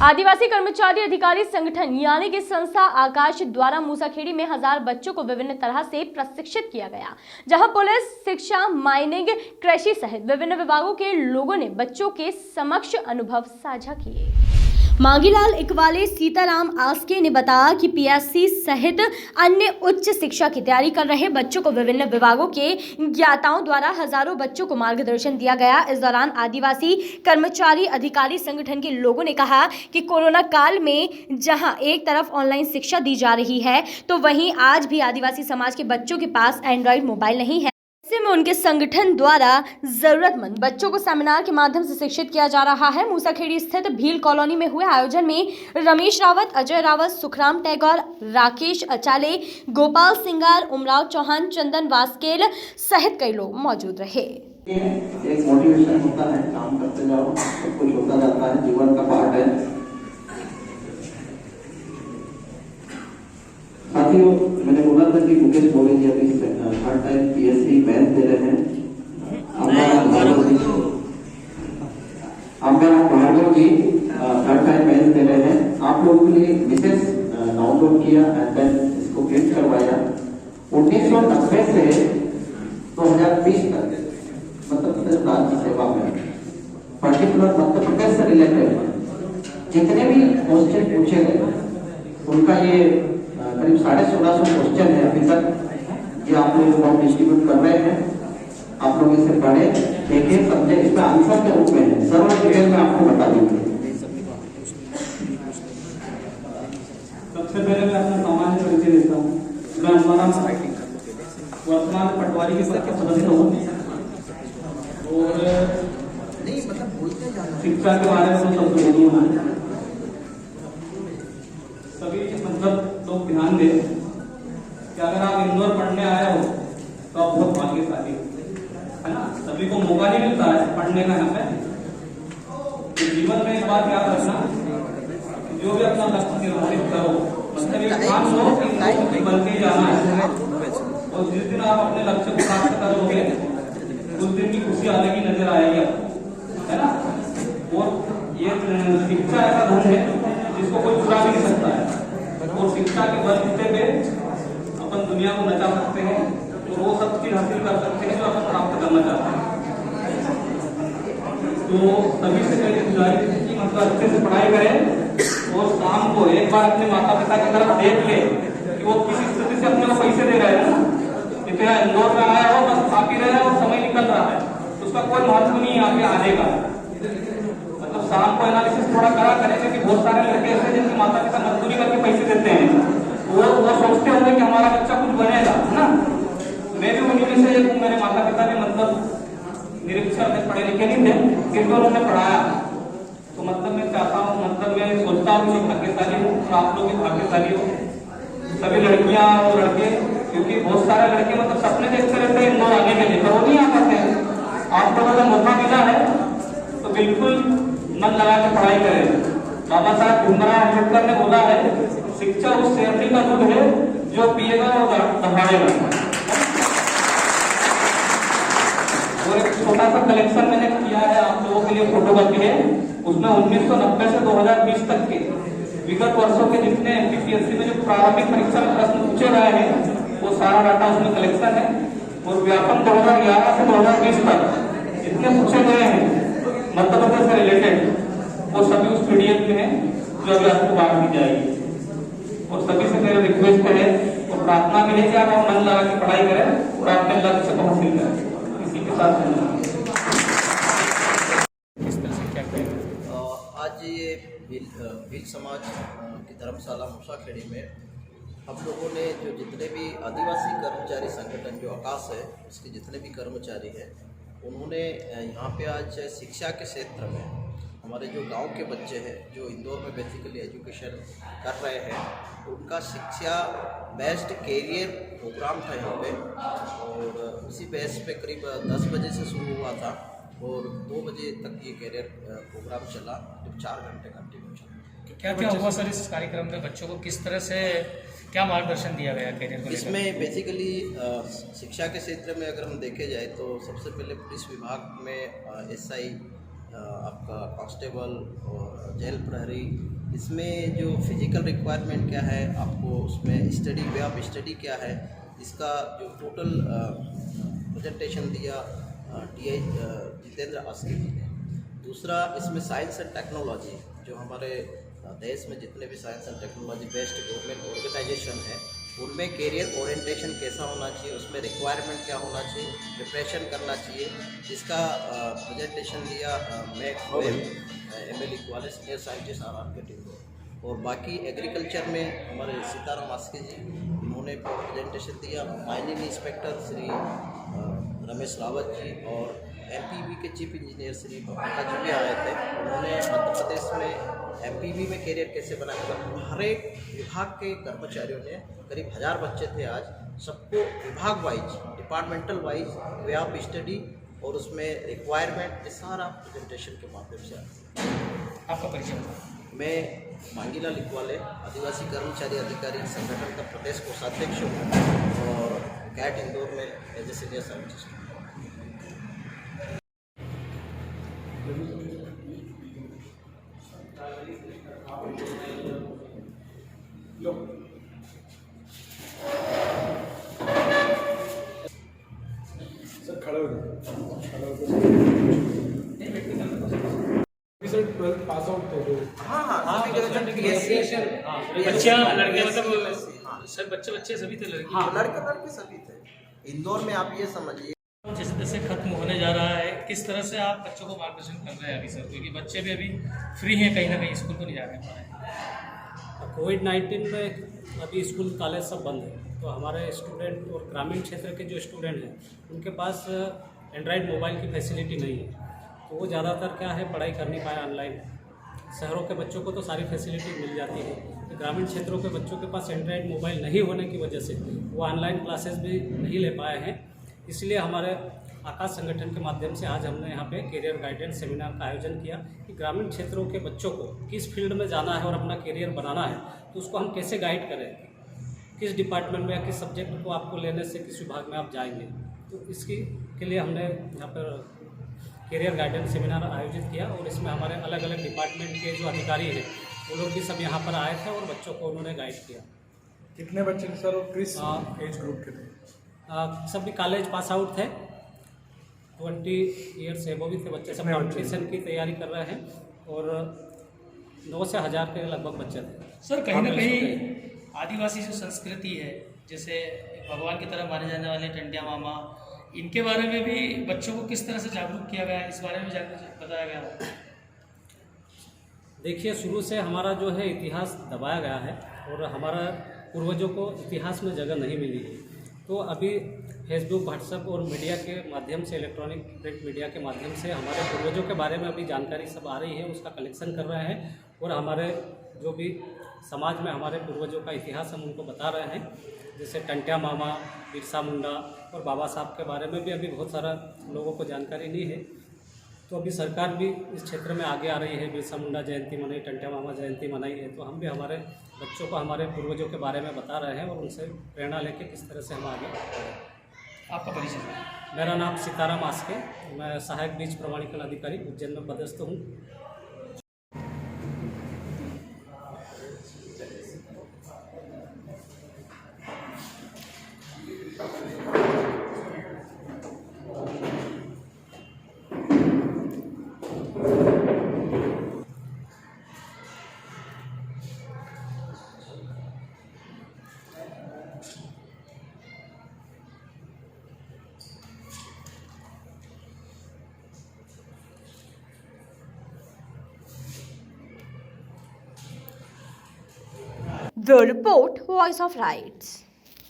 आदिवासी कर्मचारी अधिकारी संगठन यानी कि संस्था आकाश द्वारा मूसाखेड़ी में 1000 बच्चों को विभिन्न तरह से प्रशिक्षित किया गया, जहां पुलिस, शिक्षा, माइनिंग, कृषि सहित विभिन्न विभागों के लोगों ने बच्चों के समक्ष अनुभव साझा किए। मांगीलाल इकबाले सीताराम आस्के ने बताया कि पीएससी सहित अन्य उच्च शिक्षा की तैयारी कर रहे बच्चों को विभिन्न विभागों के ज्ञाताओं द्वारा हजारों बच्चों को मार्गदर्शन दिया गया। इस दौरान आदिवासी कर्मचारी अधिकारी संगठन के लोगों ने कहा कि कोरोना काल में जहां एक तरफ ऑनलाइन शिक्षा दी जा रही है, तो वहीं आज भी आदिवासी समाज के बच्चों के पास एंड्रॉइड मोबाइल नहीं है। ऐसे में उनके संगठन द्वारा जरूरतमंद बच्चों को सेमिनार के माध्यम से शिक्षित किया जा रहा है। मूसाखेड़ी स्थित भील कॉलोनी में हुए आयोजन में रमेश रावत, अजय रावत, सुखराम टैगोर, राकेश अचाले, गोपाल सिंगार, उमराव चौहान, चंदन वास्केल सहित कई लोग मौजूद रहे। एक मोटिवेशन होता है, काम करते जाओ, सब कुछ होता जाता है, जीवन का पार्ट है। साथियों, मैंने बोला था कि मुकेश बोले जी अभी हर टाइम पीएससी बैच दे रहे हैं। भार्गव जी हर टाइम बैच दे रहे हैं। आप लोगों के लिए विशेष डाउनलोड किया एंड देन इसको प्रिंट करवाया। 1990 से 2020 तक मध्य प्रदेश राज्य सेवा में पर्टिकुलर मध्य प्रदेश से रिलेटेड जितने भी क्वेश्चन पूछे गए उनका ये करीब 1650 क्वेश्चन है अभी तक। ये आप लोग हम डिस्ट्रीब्यूट कर रहे हैं। आप लोग इसे पढ़े, देखें, समझे। इसमें आंसर के रूप में है, सर्व डिटेल में आपको बता देंगे। सबसे पहले मैं अपना सामान्य परिचय देता हूँ। मैं हमारा वर्तमान पटवारी के सदस्य हूँ और शिक्षा के बारे में सब हूँ। सभी मतलब लोग ध्यान दें कि अगर आप इंदौर पढ़ने आए हो तो आप बहुत भाग्यशाली हो, है ना। सभी को मौका नहीं मिलता है पढ़ने का। यहाँ पे तो जीवन में एक बात याद रखना, जो भी अपना लक्ष्य निर्धारित करो, मतलब एक काम लो कि बन के जाना है। और जिस दिन आप अपने लक्ष्य को प्राप्त करोगे उस दिन की खुशी अलग ही नजर आएगी आपको, है ना। और ये शिक्षा ऐसा धन है जिसको कोई चुरा नहीं सकता है। और शिक्षा के बलबूते पे अपन दुनिया को नचा सकते हैं और वो सब चीज हासिल कर सकते हैं जो अपन प्राप्त करना चाहते हैं। तो सभी से मेरी गुजारिश है कि मतलब अच्छे से पढ़ाई करें और शाम को एक बार अपने माता पिता की तरफ देख ले कि वो किसी स्थिति से अपने को पैसे दे रहे हैं ना। इतना इंदौर में आया हो, बस खा पी रहे हैं और समय निकल रहा है, तो उसका कोई महत्व नहीं यहाँ पे आने का। मतलब शाम को एनालिसिस थोड़ा करा करेंगे कि बहुत सारे लड़के ऐसे जिनके माता पिता मजदूरी करके पैसे देते हैं, वो सोचते होंगे कि हमारा बच्चा कुछ बनेगा, है ना। मैं भी उन्हीं में से एक हूँ। मेरे माता पिता भी मतलब निरीक्षर में पढ़े लिखे नहीं थे, फिर भी उन्होंने पढ़ाया। तो मतलब मैं चाहता हूँ, मतलब मैं सोचता हूँ कि भाग्यशाली हूँ और आप लोग भी भाग्यशाली हो, सभी लड़कियां और लड़के। क्योंकि बहुत सारे लड़के मतलब सपने देखते रहते हैं इंदौर आने के लिए, पर वो नहीं आ पाते। आपको अगर मौका मिला है तो बिल्कुल मन लगा के पढ़ाई करें। बाबा साहब भीमराव अम्बेडकर ने बोला है, शिक्षा उस शेरनी का दूध है जो पिएगा और दहाड़ेगा। और एक छोटा सा कलेक्शन मैंने किया है आप लोगों के लिए, फोटोकॉपी है। उसमें 1990 से 2020 तक के विगत वर्षों के जितने एमपीपीएससी में जो प्रारंभिक परीक्षा में प्रश्न पूछे गए हैं वो सारा डाटा उसमें कलेक्शन है। और व्यापम 2011 से 2020 तक जितने पूछे गए हैं मध्य प्रदेश से रिलेटेड वो सभी उस पीडीएफ में है जो अभी आपको बांट दी जाएगी। और सभी से मेरा रिक्वेस्ट है और प्रार्थना भी है कि आप मन लगा के पढ़ाई करें और अपने लक्ष्य को हासिल करें। इसी के साथ आज ये भील समाज की धर्मशाला मूसाखेड़ी में हम लोगों ने जो जितने भी आदिवासी कर्मचारी संगठन जो आकाश है उसके जितने भी कर्मचारी हैं उन्होंने यहाँ पे आज शिक्षा के क्षेत्र में हमारे जो गांव के बच्चे हैं जो इंदौर में बेसिकली एजुकेशन कर रहे हैं उनका शिक्षा बेस्ड कैरियर प्रोग्राम था यहाँ पे। और उसी बेस पे करीब 10 बजे से शुरू हुआ था और 2 बजे तक ये कैरियर प्रोग्राम चला, जब 4 घंटे कंटिन्यू चला। क्या क्या हुआ सर इस कार्यक्रम में? बच्चों को किस तरह से क्या मार्गदर्शन दिया गया कैरियर को? इसमें बेसिकली शिक्षा के क्षेत्र में अगर हम देखे जाए तो सबसे पहले पुलिस विभाग में एसआई आपको आपका कांस्टेबल और जेल प्रहरी, इसमें जो फिजिकल रिक्वायरमेंट क्या है, आपको उसमें स्टडी, वे ऑफ स्टडी क्या है, इसका जो टोटल प्रेजेंटेशन दिया DI जितेंद्र आस्के जी ने। दूसरा, इसमें साइंस एंड टेक्नोलॉजी, जो हमारे देश में जितने भी science and technology based government organization है, उनमें कैरियर ओरिएंटेशन कैसा होना चाहिए, उसमें रिक्वायरमेंट क्या होना चाहिए, प्रिपरेशन करना चाहिए, इसका प्रेजेंटेशन दिया MLE वाले सीनियर साइंटिस्ट RR के टीम को। और बाकी एग्रीकल्चर में हमारे सीताराम आस्के जी, उन्होंने प्रेजेंटेशन दिया। माइनिंग इंस्पेक्टर श्री रमेश रावत जी और MPB के चीफ इंजीनियर श्री बबीता जी भी आए थे। उन्होंने मध्य प्रदेश में MPB में कैरियर कैसे बनाया, हर एक विभाग के कर्मचारियों ने, करीब 1000 बच्चे थे आज, सबको विभाग wise, departmental wise way of study और उसमें रिक्वायरमेंट, ये सारा प्रेजेंटेशन के माध्यम से आता। आपका परिचय बताएं। मैं मांगीलाल लिखवाले, आदिवासी कर्मचारी अधिकारी संगठन का प्रदेश कोषाध्यक्ष हूँ और कैट इंदौर में एज ए सीनियर साइंटिस्ट हूँ। सर खड़े हो सर 12th पास आउट थे तो हाँ बच्चियाँ लड़के मतलब सर बच्चे सभी थे, लड़की लड़के सभी थे। इंदौर में आप ये समझिए, जैसे जैसे खत्म होने जा रहा है, किस तरह से आप बच्चों को मार्गदर्शन कर रहे हैं अभी सर, क्योंकि बच्चे भी अभी फ्री हैं, कहीं ना कहीं स्कूल को नहीं जा रहे हैं। कोविड-19 में अभी स्कूल कॉलेज सब बंद है, तो हमारे स्टूडेंट और ग्रामीण क्षेत्र के जो स्टूडेंट हैं उनके पास एंड्रॉयड मोबाइल की फैसिलिटी नहीं है, तो वो ज़्यादातर क्या है पढ़ाई कर नहीं पाया ऑनलाइन। शहरों के बच्चों को तो सारी फैसिलिटी मिल जाती है, तो ग्रामीण क्षेत्रों के बच्चों के पास एंड्रॉयड मोबाइल नहीं होने की वजह से वो ऑनलाइन क्लासेस भी नहीं ले पाए हैं। इसलिए हमारे आकाश संगठन के माध्यम से आज हमने यहाँ पे कैरियर गाइडेंस सेमिनार का आयोजन किया कि ग्रामीण क्षेत्रों के बच्चों को किस फील्ड में जाना है और अपना कैरियर बनाना है, तो उसको हम कैसे गाइड करें, किस डिपार्टमेंट में या किस सब्जेक्ट को आपको लेने से किस विभाग में आप जाएंगे। तो इसकी के लिए हमने यहाँ पर कैरियर गाइडेंस सेमिनार आयोजित किया और इसमें हमारे अलग अलग डिपार्टमेंट के जो अधिकारी हैं वो लोग भी सब यहाँ पर आए थे और बच्चों को उन्होंने गाइड किया। कितने बच्चे थे सर और किस एज ग्रुप के थे? सब भी कॉलेज पास आउट थे, 20 ईयर्स एबो भी थे बच्चे, सब कॉम्पिटिशन की तैयारी कर रहे हैं और 9 से 1000 के लगभग बच्चे थे। सर कहीं ना कहीं आदिवासी जो संस्कृति है, जैसे भगवान की तरह माने जाने वाले टंटिया मामा, इनके बारे में भी बच्चों को किस तरह से जागरूक किया गया, इस बारे में बताया गया? देखिए, शुरू से हमारा जो है इतिहास दबाया गया है और हमारा पूर्वजों को इतिहास में जगह नहीं मिली है, तो अभी फेसबुक, व्हाट्सएप और मीडिया के माध्यम से, इलेक्ट्रॉनिक प्रिंट मीडिया के माध्यम से हमारे पूर्वजों के बारे में अभी जानकारी सब आ रही है, उसका कलेक्शन कर रहे हैं और हमारे जो भी समाज में हमारे पूर्वजों का इतिहास हम उनको बता रहे हैं, जैसे टंटिया मामा, बिरसा मुंडा और बाबा साहब के बारे में भी अभी बहुत सारा लोगों को जानकारी नहीं है। तो अभी सरकार भी इस क्षेत्र में आगे आ रही है, बिरसा मुंडा जयंती मनाई, टंटिया मामा जयंती मनाई है, तो हम भी हमारे बच्चों को हमारे पूर्वजों के बारे में बता रहे हैं और उनसे प्रेरणा लेके किस तरह से हम आगे बढ़ें। आपका परिचय? मेरा नाम सीताराम आस्के, मैं सहायक बीज प्रमाणीकरण अधिकारी उज्जैन में पदस्थ हूँ। The report, Voice of Rights.